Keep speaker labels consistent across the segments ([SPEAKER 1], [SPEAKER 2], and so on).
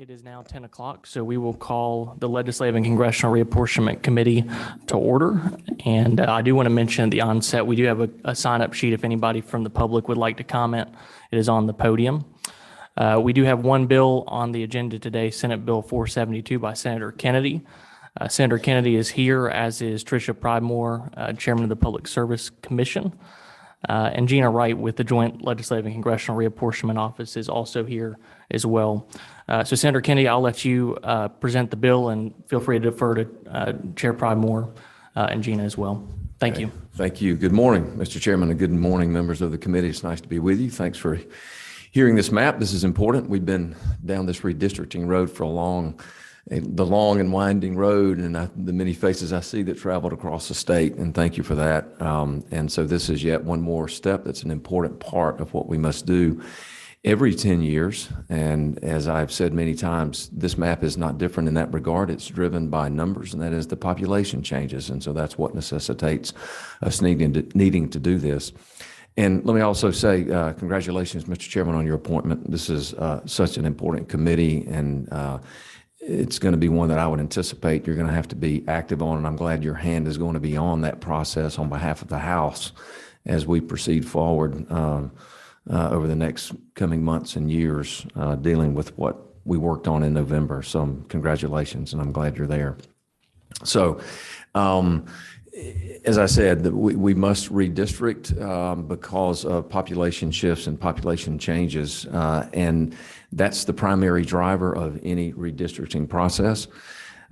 [SPEAKER 1] It is now 10 o'clock, so we will call the Legislative and Congressional Reapportionment Committee to order. And I do want to mention at the onset, we do have a sign-up sheet if anybody from the public would like to comment. It is on the podium. We do have one bill on the agenda today, Senate Bill 472 by Senator Kennedy. Senator Kennedy is here, as is Tricia Pridemore, Chairman of the Public Service Commission. And Gina Wright with the Joint Legislative and Congressional Reapportionment Office is also here as well. So Senator Kennedy, I'll let you present the bill, and feel free to defer to Chair Pridemore and Gina as well. Thank you.
[SPEAKER 2] Thank you. Good morning, Mr. Chairman, and good morning, members of the committee. It's nice to be with you. Thanks for hearing this map. This is important. We've been down this redistricting road for the long and winding road, and the many faces I see that traveled across the state, and thank you for that. And so this is yet one more step that's an important part of what we must do every 10 years. And as I've said many times, this map is not different in that regard. It's driven by numbers, and that is the population changes. And so that's what necessitates us needing to do this. And let me also say, congratulations, Mr. Chairman, on your appointment. This is such an important committee, and it's going to be one that I would anticipate you're going to have to be active on, and I'm glad your hand is going to be on that process on behalf of the House as we proceed forward over the next coming months and years, dealing with what we worked on in November. So congratulations, and I'm glad you're there. So as I said, we must redistrict because of population shifts and population changes, and that's the primary driver of any redistricting process.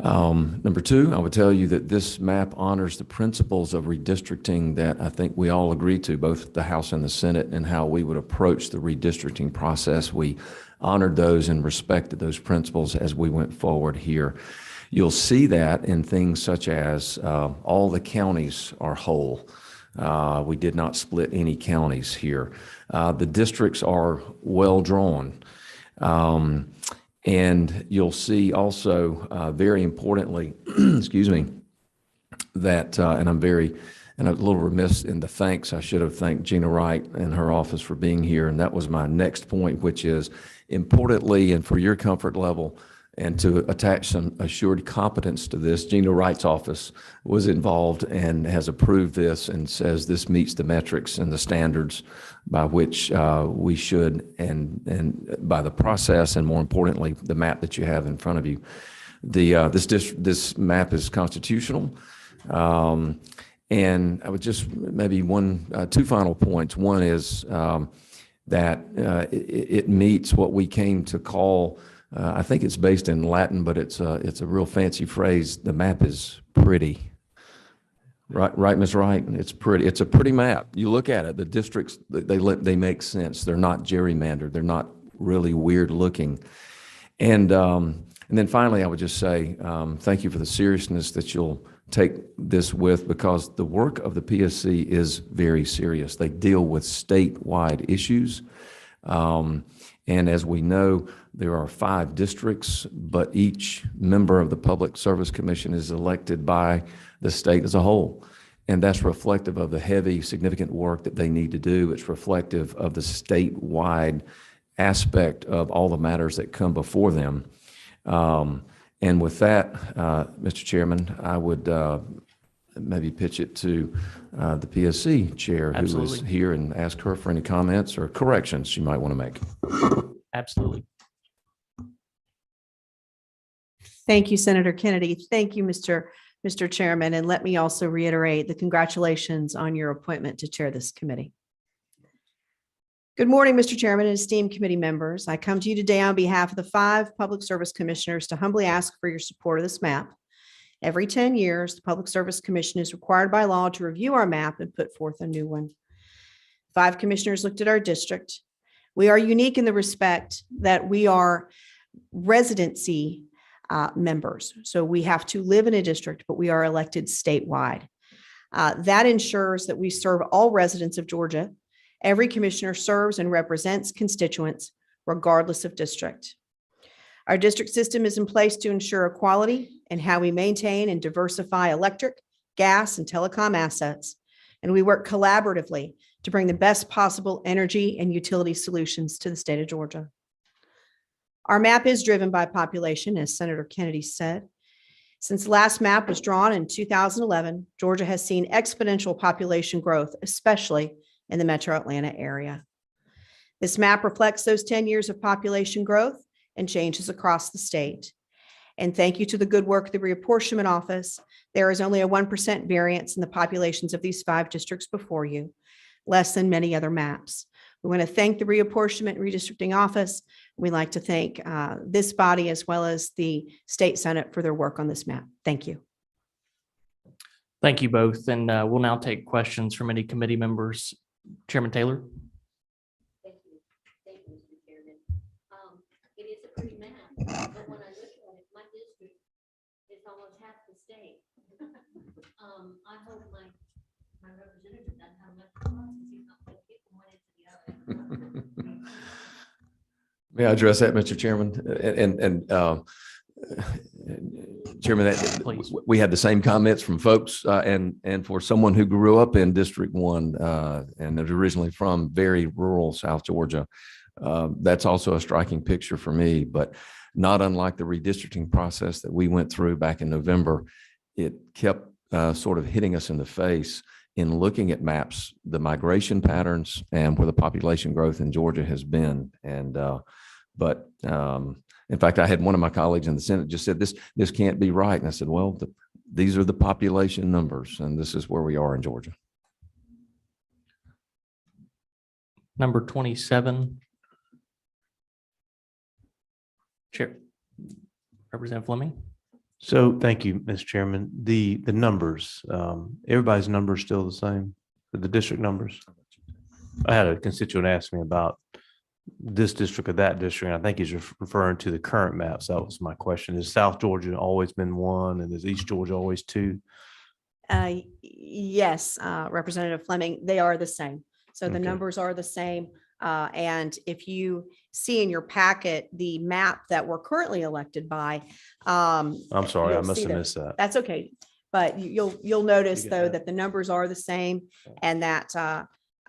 [SPEAKER 2] Number two, I would tell you that this map honors the principles of redistricting that I think we all agree to, both the House and the Senate, and how we would approach the redistricting process. We honored those and respected those principles as we went forward here. You'll see that in things such as all the counties are whole. We did not split any counties here. The districts are well drawn. And you'll see also, very importantly, excuse me, that, and I'm a little remiss in the thanks. I should have thanked Gina Wright and her office for being here. And that was my next point, which is importantly, and for your comfort level, and to attach some assured competence to this, Gina Wright's office was involved and has approved this and says this meets the metrics and the standards by which we should, and by the process, and more importantly, the map that you have in front of you. This map is constitutional. And I would just maybe two final points. One is that it meets what we came to call, I think it's based in Latin, but it's a real fancy phrase. The map is pretty. Right, Ms. Wright? It's pretty. It's a pretty map. You look at it, the districts, they make sense. They're not gerrymandered. They're not really weird looking. And then finally, I would just say thank you for the seriousness that you'll take this with, because the work of the PSC is very serious. They deal with statewide issues. And as we know, there are 5 districts, but each member of the Public Service Commission is elected by the state as a whole. And that's reflective of the heavy, significant work that they need to do. It's reflective of the statewide aspect of all the matters that come before them. And with that, Mr. Chairman, I would maybe pitch it to the PSC chair,
[SPEAKER 1] Absolutely.
[SPEAKER 2] Who is here, and ask her for any comments or corrections she might want to make.
[SPEAKER 1] Absolutely.
[SPEAKER 3] Thank you, Senator Kennedy. Thank you, Mr. Chairman. And let me also reiterate the congratulations on your appointment to chair this committee. Good morning, Mr. Chairman and esteemed committee members. I come to you today on behalf of the 5 Public Service Commissioners to humbly ask for your support of this map. Every 10 years, the Public Service Commission is required by law to review our map and put forth a new one. 5 commissioners looked at our district. We are unique in the respect that we are residency members. So we have to live in a district, but we are elected statewide. That ensures that we serve all residents of Georgia. Every commissioner serves and represents constituents, regardless of district. Our district system is in place to ensure equality in how we maintain and diversify electric, gas, and telecom assets. And we work collaboratively to bring the best possible energy and utility solutions to the state of Georgia. Our map is driven by population, as Senator Kennedy said. Since the last map was drawn in 2011, Georgia has seen exponential population growth, especially in the metro Atlanta area. This map reflects those 10 years of population growth and changes across the state. And thank you to the good work of the Reapportionment Office, there is only a 1% variance in the populations of these 5 districts before you, less than many other maps. We want to thank the Reapportionment and Redistricting Office. We'd like to thank this body as well as the State Senate for their work on this map. Thank you.
[SPEAKER 1] Thank you both. And we'll now take questions from any committee members. Chairman Taylor.
[SPEAKER 4] Thank you, Mr. Chairman. It is a pretty map, but when I look at it, my district is almost half the state. I hope my representative doesn't have much fun because he's not putting people one into the other.
[SPEAKER 2] May I address that, Mr. Chairman? Chairman,
[SPEAKER 1] Please.
[SPEAKER 2] we had the same comments from folks, and for someone who grew up in District 1 and is originally from very rural South Georgia, that's also a striking picture for me. But not unlike the redistricting process that we went through back in November, it kept sort of hitting us in the face in looking at maps, the migration patterns and where the population growth in Georgia has been. In fact, I had one of my colleagues in the Senate just said, this can't be right. And I said, well, these are the population numbers, and this is where we are in Georgia.
[SPEAKER 1] Number 27. Chair. Representative Fleming.
[SPEAKER 5] So thank you, Mr. Chairman. The numbers, everybody's numbers still the same, the district numbers. I had a constituent ask me about this district or that district, and I think he's referring to the current maps. That was my question. Is South Georgia always been 1, and is East Georgia always 2?
[SPEAKER 3] Yes, Representative Fleming, they are the same. So the
[SPEAKER 5] Okay.
[SPEAKER 3] numbers are the same. And if you see in your packet, the map that we're currently elected by.
[SPEAKER 5] I'm sorry, I
[SPEAKER 3] you'll
[SPEAKER 5] must
[SPEAKER 3] see
[SPEAKER 5] have
[SPEAKER 3] that.
[SPEAKER 5] missed that.
[SPEAKER 3] That's okay. But you'll notice
[SPEAKER 5] You get
[SPEAKER 3] though
[SPEAKER 5] that.
[SPEAKER 3] that the numbers are the same and that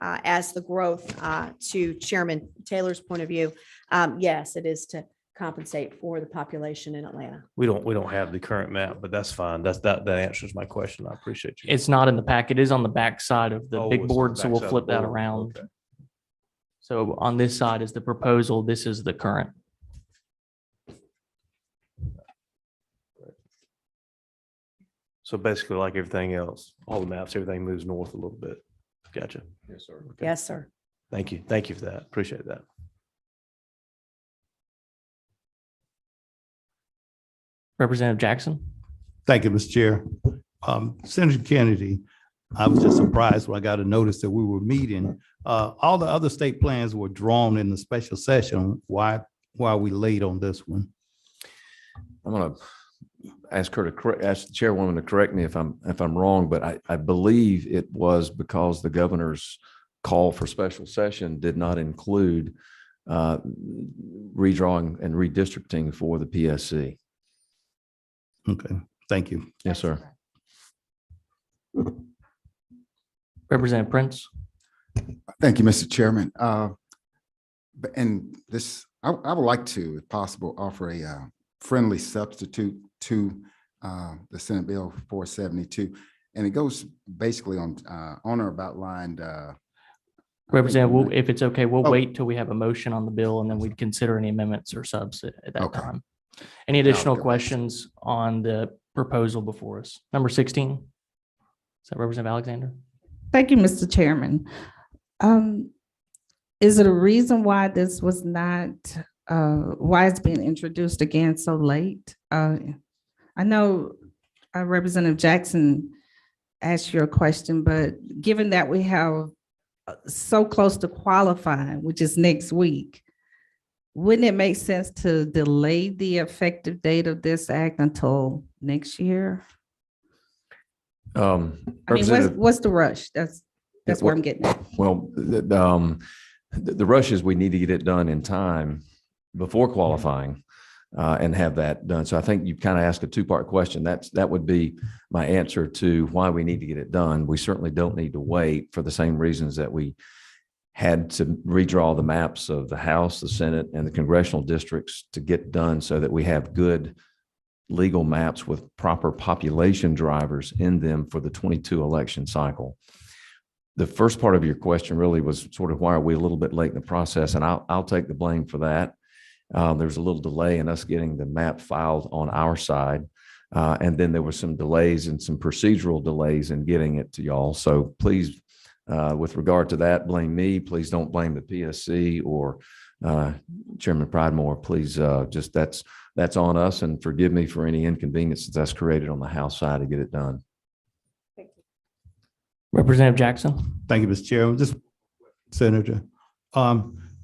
[SPEAKER 3] as the growth to Chairman Taylor's point of view, yes, it is to compensate for the population in Atlanta.
[SPEAKER 5] We don't have the current map, but that's fine. That answers my question. I appreciate you.
[SPEAKER 1] It's not in the packet. It is on the back side of the
[SPEAKER 5] Oh,
[SPEAKER 1] big
[SPEAKER 5] it's on the
[SPEAKER 1] board. So we'll
[SPEAKER 5] backside of
[SPEAKER 1] flip
[SPEAKER 5] the
[SPEAKER 1] that
[SPEAKER 5] board.
[SPEAKER 1] around.
[SPEAKER 5] Okay.
[SPEAKER 1] So on this side is the proposal. This is the current.
[SPEAKER 5] So basically, like everything else, all the maps, everything moves north a little bit. Gotcha.
[SPEAKER 2] Yes, sir.
[SPEAKER 5] Okay.
[SPEAKER 3] Yes, sir.
[SPEAKER 5] Thank you. Thank you for that. Appreciate that.
[SPEAKER 1] Representative Jackson.
[SPEAKER 6] Thank you, Mr. Chair. Senator Kennedy, I was just surprised when I got a notice that we were meeting. All the other state plans were drawn in the special session. Why are we late on this one?
[SPEAKER 2] I'm going to ask her to ask the chairwoman to correct me if I'm wrong, but I believe it was because the governor's call for special session did not include redrawing and redistricting for the PSC.
[SPEAKER 6] Okay, thank you.
[SPEAKER 2] Yes, sir.
[SPEAKER 1] Representative Prince.
[SPEAKER 7] Thank you, Mr. Chairman. And this, I would like to, if possible, offer a friendly substitute to the Senate Bill 472. And it goes basically on or about line.
[SPEAKER 1] Representative, if it's okay, we'll
[SPEAKER 7] Oh.
[SPEAKER 1] wait till we have a motion on the bill and then we'd consider any amendments or subs at that
[SPEAKER 7] Okay.
[SPEAKER 1] time. Any additional
[SPEAKER 7] go.
[SPEAKER 1] questions on the proposal before us? Number 16. Is that Representative Alexander?
[SPEAKER 8] Thank you, Mr. Chairman. Is it a reason why this was not, why it's being introduced again so late? I know Representative Jackson asked you a question, but given that we have so close to qualifying, which is next week, wouldn't it make sense to delay the effective date of this act until next year? I mean,
[SPEAKER 2] Representative-
[SPEAKER 8] what's the rush? That's where I'm getting at.
[SPEAKER 2] Well, the rush is we need to get it done in time before qualifying and have that done. So I think you kind of asked a two-part question. That would be my answer to why we need to get it done. We certainly don't need to wait for the same reasons that we had to redraw the maps of the House, the Senate, and the congressional districts to get done so that we have good legal maps with proper population drivers in them for the 22 election cycle. The first part of your question really was sort of why are we a little bit late in the process? And I'll take the blame for that. There's a little delay in us getting the map filed on our side. And then there were some delays and some procedural delays in getting it to y'all. So please, with regard to that, blame me. Please don't blame the PSC or Chairman Pridemore. Please, just that's on us, and forgive me for any inconveniences that's created on the House side to get it done.
[SPEAKER 1] Representative Jackson.
[SPEAKER 6] Thank you, Mr. Chairman. Just Senator,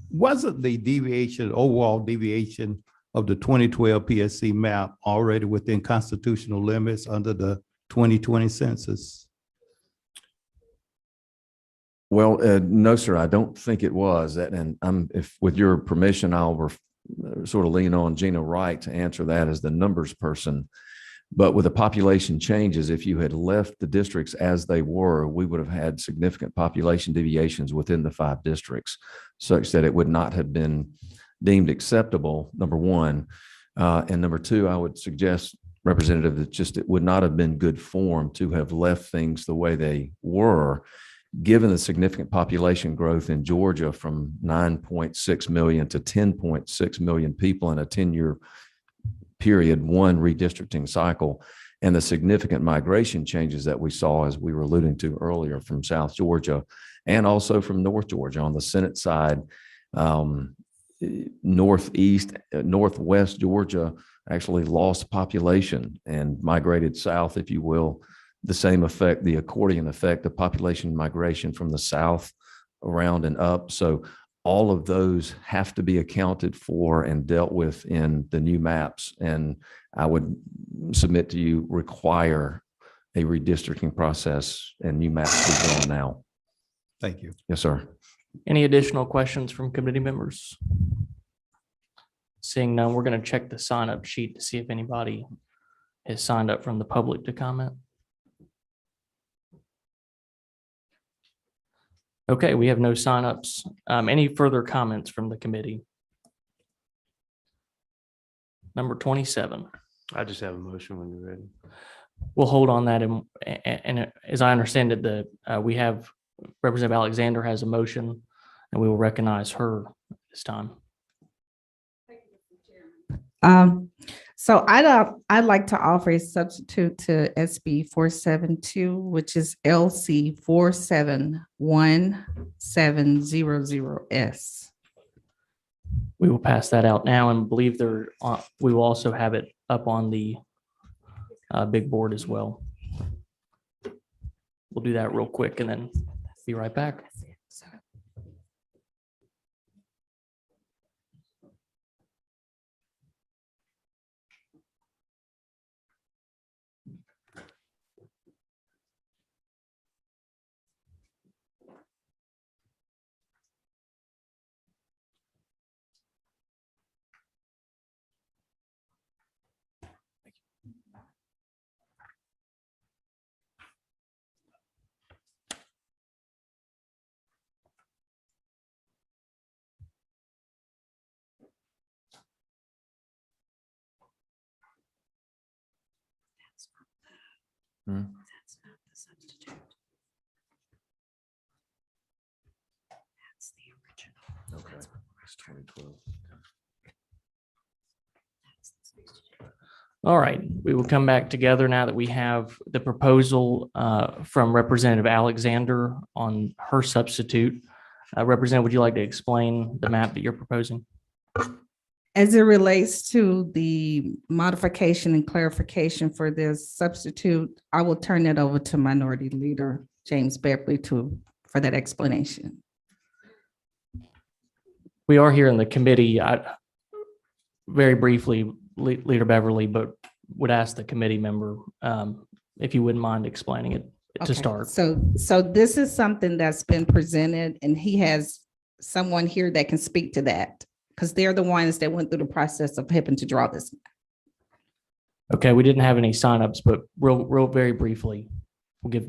[SPEAKER 6] wasn't the deviation, overall deviation of the 2012 PSC map already within constitutional limits under the 2020 census?
[SPEAKER 2] Well, no, sir, I don't think it was. And if with your permission, I'll sort of lean on Gina Wright to answer that as the numbers person. But with the population changes, if you had left the districts as they were, we would have had significant population deviations within the 5 districts, such that it would not have been deemed acceptable, number one. And number two, I would suggest, Representative, that just it would not have been good form to have left things the way they were, given the significant population growth in Georgia from 9.6 million to 10.6 million people in a 10-year period, one redistricting cycle, and the significant migration changes that we saw, as we were alluding to earlier, from South Georgia and also from North Georgia. On the Senate side, Northwest Georgia actually lost population and migrated south, if you will. The same effect, the accordion effect of population migration from the south around and up. So all of those have to be accounted for and dealt with in the new maps. And I would submit to you, require a redistricting process and new maps to be drawn now.
[SPEAKER 6] Thank you.
[SPEAKER 2] Yes, sir.
[SPEAKER 1] Any additional questions from committee members? Seeing none, we're going to check the sign up sheet to see if anybody has signed up from the public to comment. Okay, we have no signups. Any further comments from the committee? Number 27.
[SPEAKER 5] I just have a motion when you're ready.
[SPEAKER 1] We'll hold on that. And as I understand it, we have Representative Alexander has a motion, and we will recognize her this time.
[SPEAKER 8] So I'd like to offer a substitute to SB 472, which is LC 471700S.
[SPEAKER 1] We will pass that out now and believe we will also have it up on the big board as well. We'll do that real quick and then be right back.
[SPEAKER 3] That's not the substitute. That's the original.
[SPEAKER 2] Okay. It's 2012.
[SPEAKER 1] All right, we will come back together now that we have the proposal from Representative Alexander on her substitute. Representative, would you like to explain the map that you're proposing?
[SPEAKER 8] As it relates to the modification and clarification for this substitute, I will turn it over to Minority Leader James Beverly for that explanation.
[SPEAKER 1] We are here in the committee. Very briefly, Leader Beverly, but would ask the committee member if you wouldn't mind explaining it to
[SPEAKER 8] Okay,
[SPEAKER 1] start.
[SPEAKER 8] So this is something that's been presented, and he has someone here that can speak to that, because they're the ones that went through the process of helping to draw this.
[SPEAKER 1] Okay, we didn't have any signups, but real very briefly, we'll give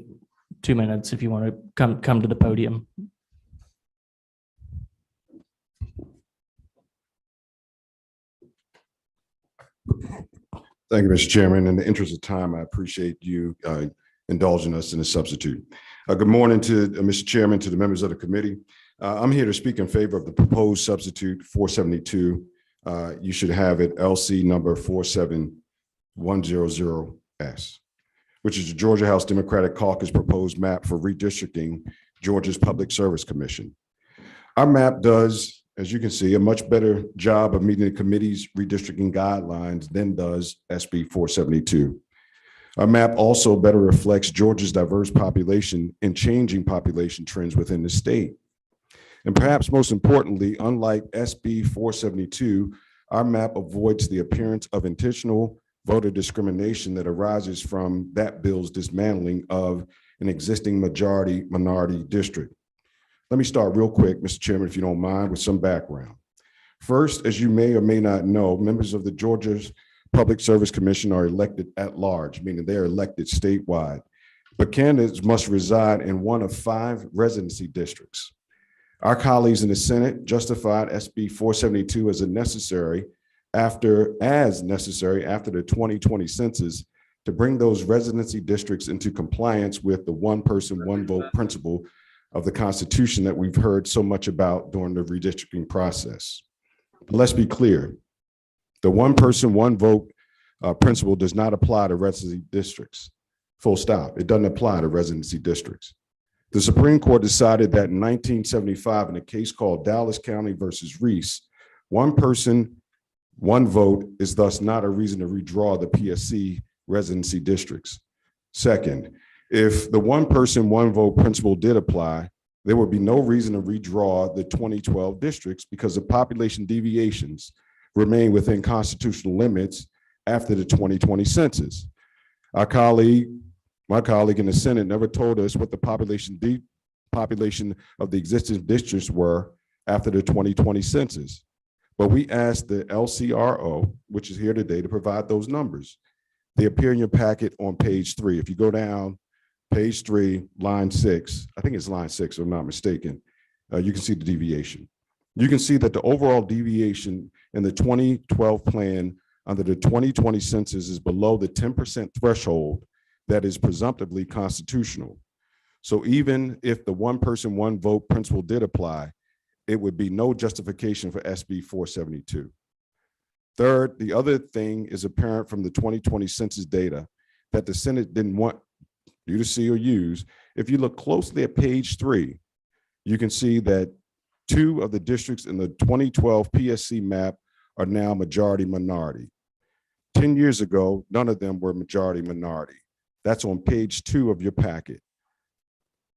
[SPEAKER 1] 2 minutes if you want to come to the podium.
[SPEAKER 9] Thank you, Mr. Chairman. In the interest of time, I appreciate you indulging us in a substitute. Good morning to Mr. Chairman, to the members of the committee. I'm here to speak in favor of the proposed substitute 472. You should have it LC number 47100S, which is the Georgia House Democratic Caucus proposed map for redistricting Georgia's Public Service Commission. Our map does, as you can see, a much better job of meeting the committee's redistricting guidelines than does SB 472. Our map also better reflects Georgia's diverse population and changing population trends within the state. And perhaps most importantly, unlike SB 472, our map avoids the appearance of intentional voter discrimination that arises from that bill's dismantling of an existing majority-minority district. Let me start real quick, Mr. Chairman, if you don't mind, with some background. First, as you may or may not know, members of the Georgia's Public Service Commission are elected at large, meaning they're elected statewide. But candidates must reside in one of 5 residency districts. Our colleagues in the Senate justified SB 472 as necessary after the 2020 census to bring those residency districts into compliance with the one person, one vote principle of the Constitution that we've heard so much about during the redistricting process. But let's be clear, the one person, one vote principle does not apply to residency districts. Full stop. It doesn't apply to residency districts. The Supreme Court decided that in 1975 in a case called Dallas County versus Reese, one person, one vote is thus not a reason to redraw the PSC residency districts. Second, if the one person, one vote principle did apply, there would be no reason to redraw the 2012 districts because the population deviations remain within constitutional limits after the 2020 census. My colleague in the Senate never told us what the population of the existing districts were after the 2020 census. But we asked the LCRO, which is here today, to provide those numbers. They appear in your packet on page 3. If you go down page 3, line 6, I think it's line 6, if I'm not mistaken, you can see the deviation. You can see that the overall deviation in the 2012 plan under the 2020 census is below the 10% threshold that is presumptively constitutional. So even if the one person, one vote principle did apply, it would be no justification for SB 472. Third, the other thing is apparent from the 2020 census data that the Senate didn't want you to see or use. If you look closely at page 3, you can see that 2 of the districts in the 2012 PSC map are now majority minority. 10 years ago, none of them were majority minority. That's on page 2 of your packet.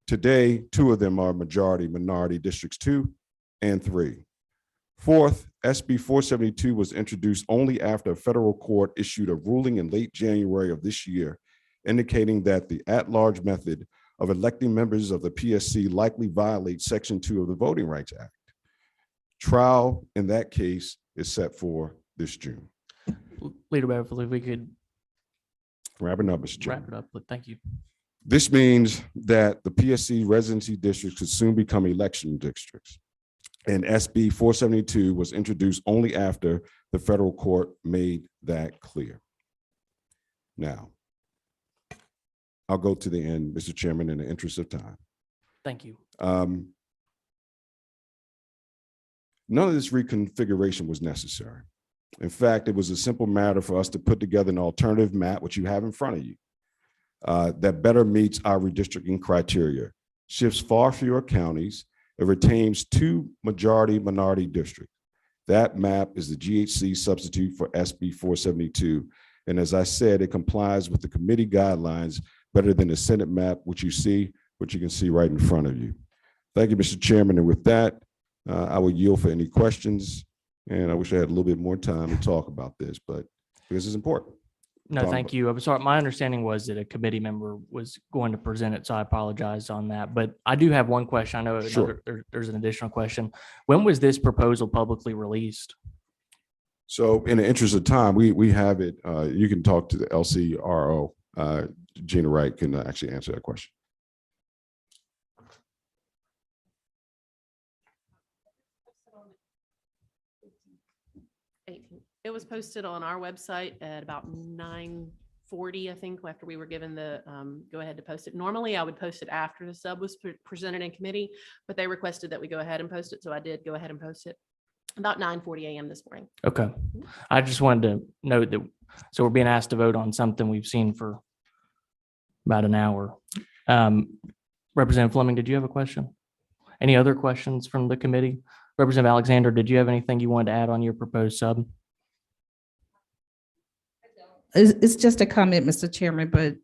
[SPEAKER 9] Today, 2 of them are majority minority, districts 2 and 3. Fourth, SB 472 was introduced only after a federal court issued a ruling in late January of this year, indicating that the at-large method of electing members of the PSC likely violates Section 2 of the Voting Rights Act. Trial in that case is set for this June.
[SPEAKER 1] Leader Beverly, we could
[SPEAKER 9] Wrapping up, Mr. Chairman.
[SPEAKER 1] wrap it up, but thank you.
[SPEAKER 9] This means that the PSC residency districts could soon become election districts. And SB 472 was introduced only after the federal court made that clear. Now, I'll go to the end, Mr. Chairman, in the interest of time.
[SPEAKER 1] Thank you.
[SPEAKER 9] None of this reconfiguration was necessary. In fact, it was a simple matter for us to put together an alternative map, which you have in front of you, that better meets our redistricting criteria, shifts far fewer counties, it retains 2 majority minority districts. That map is the GHC substitute for SB 472. And as I said, it complies with the committee guidelines better than the Senate map, which you can see right in front of you. Thank you, Mr. Chairman. And with that, I will yield for any questions. And I wish I had a little bit more time to talk about this, but this is important.
[SPEAKER 1] No,
[SPEAKER 9] Talk
[SPEAKER 1] thank
[SPEAKER 9] about-
[SPEAKER 1] you. I'm sorry. My understanding was that a committee member was going to present it, so I apologize on that. But I do have one question. I know
[SPEAKER 9] Sure.
[SPEAKER 1] there's an additional question. When was this proposal publicly released?
[SPEAKER 9] So in the interest of time, we have it. You can talk to the LCRO. Gina Wright can actually answer that question.
[SPEAKER 10] It was posted on our website at about 9:40, I think, after we were given the go ahead to post it. Normally, I would post it after the sub was presented in committee, but they requested that we go ahead and post it, so I did go ahead and post it about 9:40 a.m. this morning.
[SPEAKER 1] Okay. I just wanted to note that, so we're being asked to vote on something we've seen for about an hour. Representative Fleming, did you have a question? Any other questions from the committee? Representative Alexander, did you have anything you wanted to add on your proposed sub?
[SPEAKER 8] It's just a comment, Mr. Chairman, but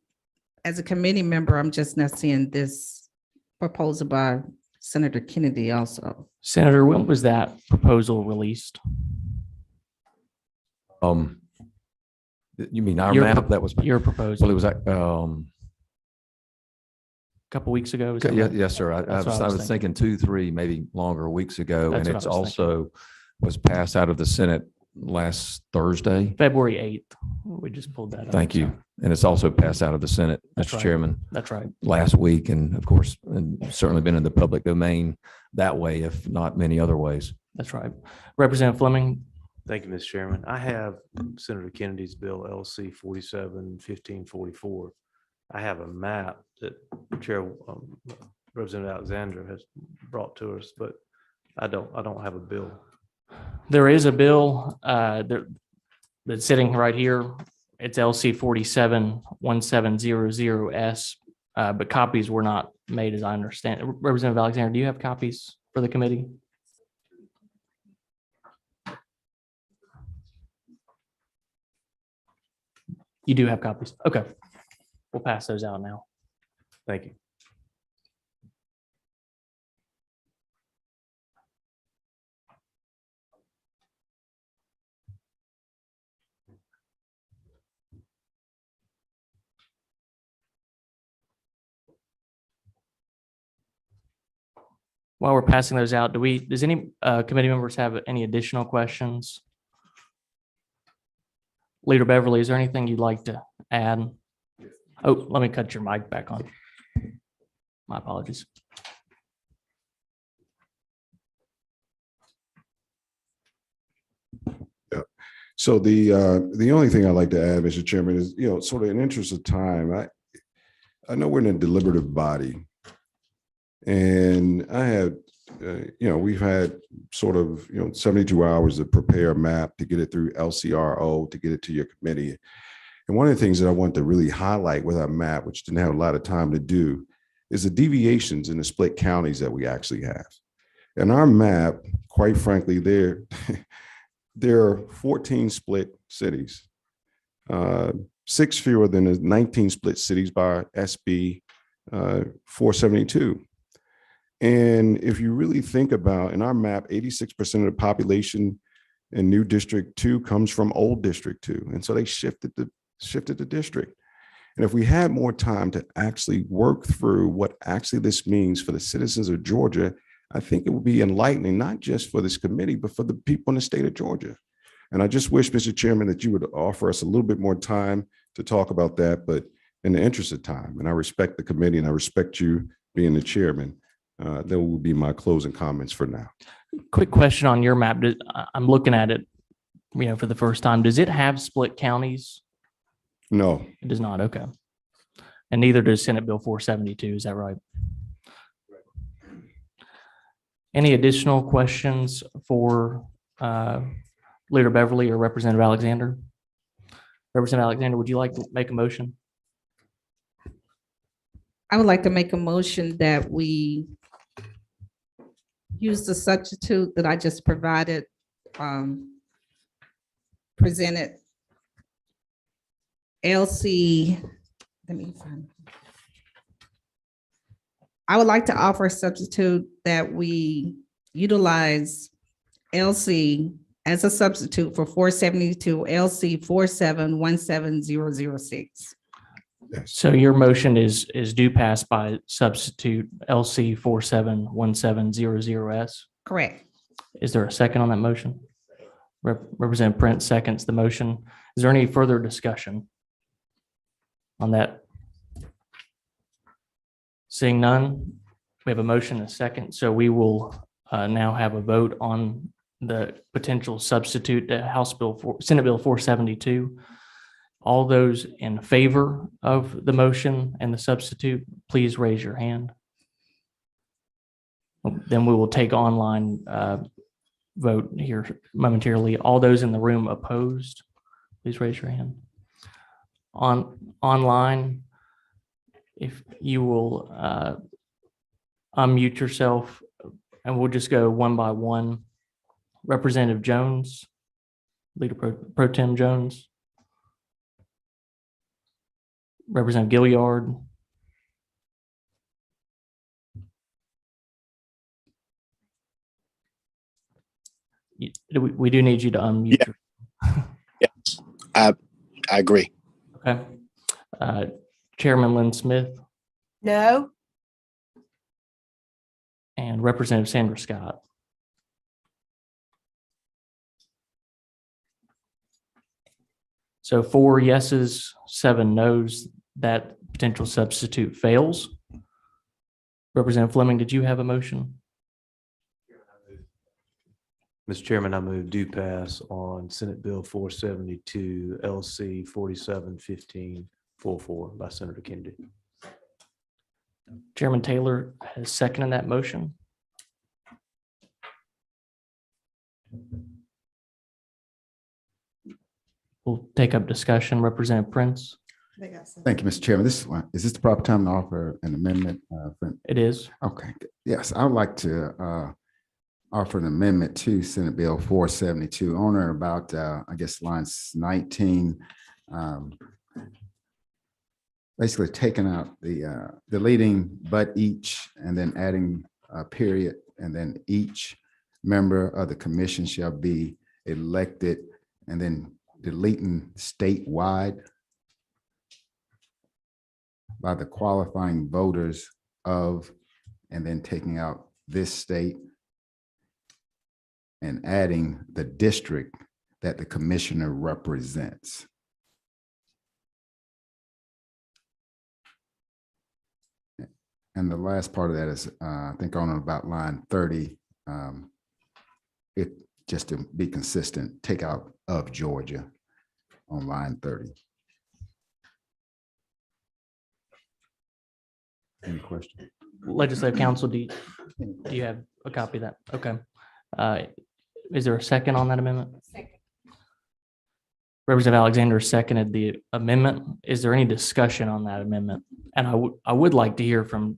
[SPEAKER 8] as a committee member, I'm just not seeing this proposal by Senator Kennedy also.
[SPEAKER 1] Senator, when was that proposal released?
[SPEAKER 2] You mean our
[SPEAKER 1] Your
[SPEAKER 2] map that was,
[SPEAKER 1] Your
[SPEAKER 2] well,
[SPEAKER 1] proposal,
[SPEAKER 2] it
[SPEAKER 1] a
[SPEAKER 2] was,
[SPEAKER 1] couple weeks ago? is that
[SPEAKER 2] yeah,
[SPEAKER 1] right?
[SPEAKER 2] yes, sir.
[SPEAKER 1] That's what
[SPEAKER 2] I was thinking 2, 3, maybe longer weeks ago.
[SPEAKER 1] That's
[SPEAKER 2] And
[SPEAKER 1] what
[SPEAKER 2] it's
[SPEAKER 1] I was thinking.
[SPEAKER 2] also was passed out of the Senate last Thursday.
[SPEAKER 1] February 8th. We just pulled that up.
[SPEAKER 2] Thank you.
[SPEAKER 1] so
[SPEAKER 2] And it's also passed out of the Senate,
[SPEAKER 1] That's
[SPEAKER 2] Mr.
[SPEAKER 1] right.
[SPEAKER 2] Chairman,
[SPEAKER 1] That's right.
[SPEAKER 2] last week. And of course, and certainly been in the public domain that way, if not many other ways.
[SPEAKER 1] That's right. Representative Fleming,
[SPEAKER 5] Thank you, Mr. Chairman. I have Senator Kennedy's bill LC 47-1544. I have a map that Chair Representative Alexander has brought to us, but I don't have a bill.
[SPEAKER 1] there is a bill that's sitting right here. It's LC 47-1700S, but copies were not made, as I understand. Representative Alexander, do you have copies for the committee? You do have copies. Okay. We'll pass those out now.
[SPEAKER 5] Thank you.
[SPEAKER 1] While we're passing those out, does any committee members have any additional questions? Leader Beverly, is there anything you'd like to add? Oh, let me cut your mic back on. My apologies.
[SPEAKER 9] So the only thing I'd like to add, Mr. Chairman, is, sort of in interest of time, I know we're in a deliberative body. And I had, we've had sort of, 72 hours to prepare a map, to get it through LCRO, to get it to your committee. And one of the things that I want to really highlight with our map, which didn't have a lot of time to do, is the deviations in the split counties that we actually have. And our map, quite frankly, there are 14 split cities, 6 fewer than the 19 split cities by SB 472. And if you really think about, in our map, 86% of the population in new District 2 comes from old District 2. And so they shifted the district. And if we had more time to actually work through what actually this means for the citizens of Georgia, I think it would be enlightening, not just for this committee, but for the people in the state of Georgia. And I just wish, Mr. Chairman, that you would offer us a little bit more time to talk about that, but in the interest of time, and I respect the committee and I respect you being the chairman, that will be my closing comments for now.
[SPEAKER 1] Quick question on your map. I'm looking at it, for the first time. Does it have split counties?
[SPEAKER 9] No,
[SPEAKER 1] It does not. Okay. And neither does Senate Bill 472. Is that right? Any additional questions for Leader Beverly or Representative Alexander? Representative Alexander, would you like to make a motion?
[SPEAKER 8] I would like to make a motion that we use the substitute that I just provided, presented. LC, let me find. I would like to offer a substitute that we utilize LC as a substitute for 472 LC 47-17006.
[SPEAKER 1] So your motion is due pass by substitute LC 47-1700S.
[SPEAKER 8] Correct.
[SPEAKER 1] Is there a second on that motion? Representative Prince seconds the motion. Is there any further discussion on that? Seeing none, we have a motion and a second, so we will now have a vote on the potential substitute to Senate Bill 472. All those in favor of the motion and the substitute, please raise your hand. Then we will take online vote here momentarily. All those in the room opposed, please raise your hand. Online, if you will unmute yourself, and we'll just go one by one. Representative Jones, Leader Pro Tem Jones. Representative Gilliard. We do need you to unmute.
[SPEAKER 11] Yes, I agree.
[SPEAKER 1] Okay. Chairman Lynn Smith
[SPEAKER 3] No.
[SPEAKER 1] and Representative Sandra Scott. So 4 yeses, 7 nos, that potential substitute fails. Representative Fleming, did you have a motion?
[SPEAKER 5] Mr. Chairman, I move due pass on Senate Bill 472 LC 471544 by Senator Kennedy.
[SPEAKER 1] Chairman Taylor has seconded that motion. We'll take up discussion. Representative Prince.
[SPEAKER 7] Thank you, Mr. Chairman. Is this the proper time to offer an amendment?
[SPEAKER 1] It is.
[SPEAKER 7] Okay, good. Yes, I would like to offer an amendment to Senate Bill 472 on or about, I guess, lines 19. Basically taking out the deleting but each and then adding a period, and then each member of the commission shall be elected, and then deleting statewide by the qualifying voters of, and then taking out this state and adding the district that the commissioner represents. And the last part of that is, I think on about line 30, it just to be consistent, take out of Georgia on line 30. Any question?
[SPEAKER 1] Legislative Council, do you have a copy of that? Okay. Is there a second on that amendment? Second. Representative Alexander seconded the amendment. Is there any discussion on that amendment? And I would like to hear from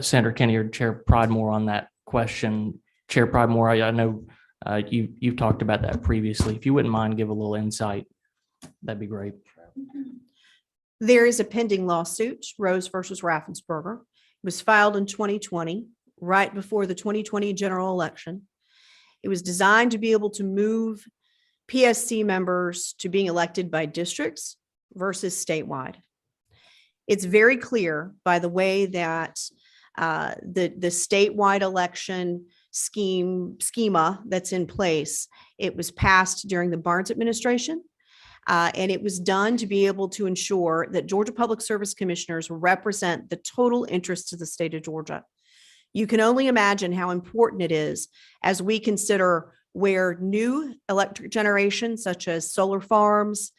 [SPEAKER 1] Senator Kennedy or Chair Pridemore on that question. Chair Pridemore, I know you've talked about that previously. If you wouldn't mind, give a little insight, that'd be great.
[SPEAKER 3] There is a pending lawsuit, Rose versus Raffensperger. It was filed in 2020, right before the 2020 general election. It was designed to be able to move PSC members to being elected by districts versus statewide. It's very clear by the way that the statewide election schema that's in place, it was passed during the Barnes administration. And it was done to be able to ensure that Georgia Public Service Commissioners represent the total interests of the state of Georgia. You can only imagine how important it is as we consider where new electric generation, such as solar farms,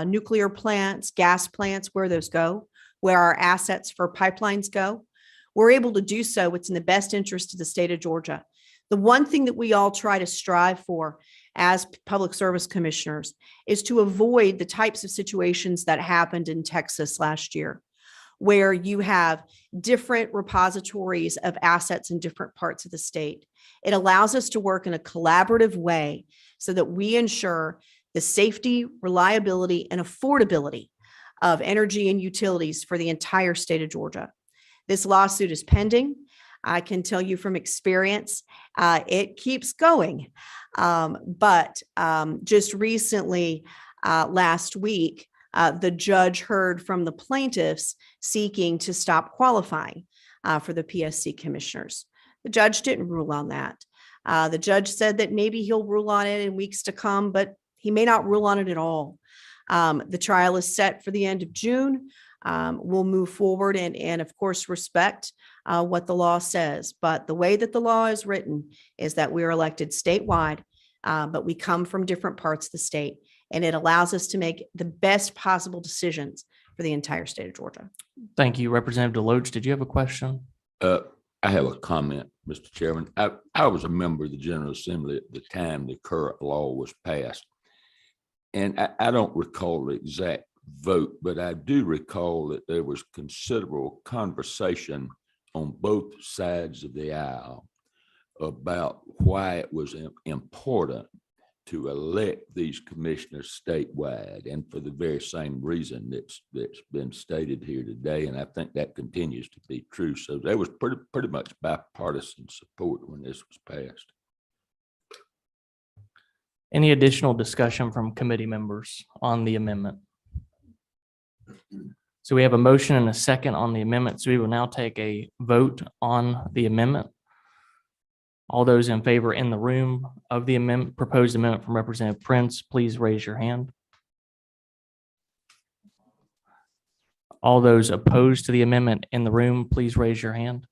[SPEAKER 3] nuclear plants, gas plants, where those go, where our assets for pipelines go. We're able to do so. It's in the best interest of the state of Georgia. The one thing that we all try to strive for as public service commissioners is to avoid the types of situations that happened in Texas last year, where you have different repositories of assets in different parts of the state. It allows us to work in a collaborative way so that we ensure the safety, reliability, and affordability of energy and utilities for the entire state of Georgia. This lawsuit is pending. I can tell you from experience, it keeps going. But just recently, last week, the judge heard from the plaintiffs seeking to stop qualifying for the PSC commissioners. The judge didn't rule on that. The judge said that maybe he'll rule on it in weeks to come, but he may not rule on it at all. The trial is set for the end of June. We'll move forward and of course, respect what the law says, but the way that the law is written is that we are elected statewide, but we come from different parts of the state, and it allows us to make the best possible decisions for the entire state of Georgia.
[SPEAKER 1] Thank you. Representative Deloach, did you have a question?
[SPEAKER 12] I have a comment, Mr. Chairman. I was a member of the General Assembly at the time the current law was passed. And I don't recall the exact vote, but I do recall that there was considerable conversation on both sides of the aisle about why it was important to elect these commissioners statewide, and for the very same reason that's been stated here today. And I think that continues to be true. So there was pretty much bipartisan support when this was passed.
[SPEAKER 1] Any additional discussion from committee members on the amendment? So we have a motion and a second on the amendment. So we will now take a vote on the amendment. All those in favor in the room of the amendment, proposed amendment from Representative Prince, please raise your hand. All those opposed to the amendment in the room, please raise your hand.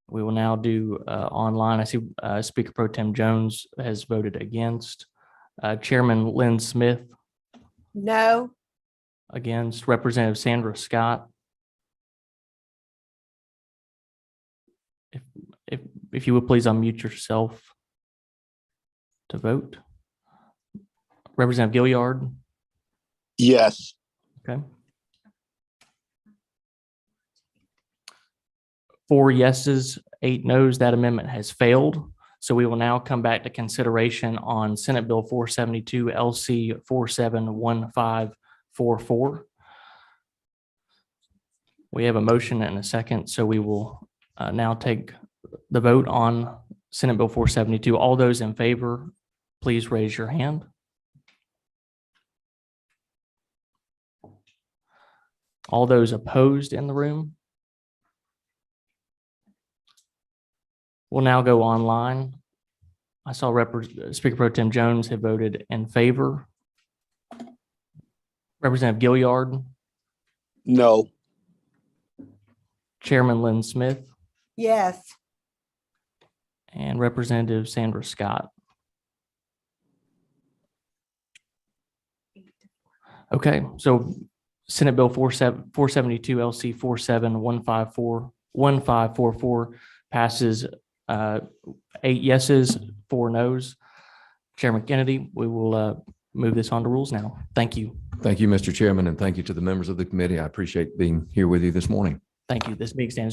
[SPEAKER 1] We will now do online. I see Speaker Pro Tem Jones has voted against. Chairman Lynn Smith
[SPEAKER 3] No.
[SPEAKER 1] against. Representative Sandra Scott. If you would please unmute yourself to vote. Representative Gilliard.
[SPEAKER 11] Yes.
[SPEAKER 1] Okay. 4 yeses, 8 nos. That amendment has failed. So we will now come back to consideration on Senate Bill 472 LC 471544. We have a motion and a second, so we will now take the vote on Senate Bill 472. All those in favor, please raise your hand. All those opposed in the room? We'll now go online. I saw Speaker Pro Tem Jones had voted in favor. Representative Gilliard,
[SPEAKER 11] No.
[SPEAKER 1] Chairman Lynn Smith,
[SPEAKER 3] Yes.
[SPEAKER 1] and Representative Sandra Scott. Okay, so Senate Bill 472 LC 471544 passes 8 yeses, 4 nos. Chairman Kennedy, we will move this on to rules now. Thank you.
[SPEAKER 2] Thank you, Mr. Chairman, and thank you to the members of the committee. I appreciate being here with you this morning.
[SPEAKER 1] Thank you. This meeting stands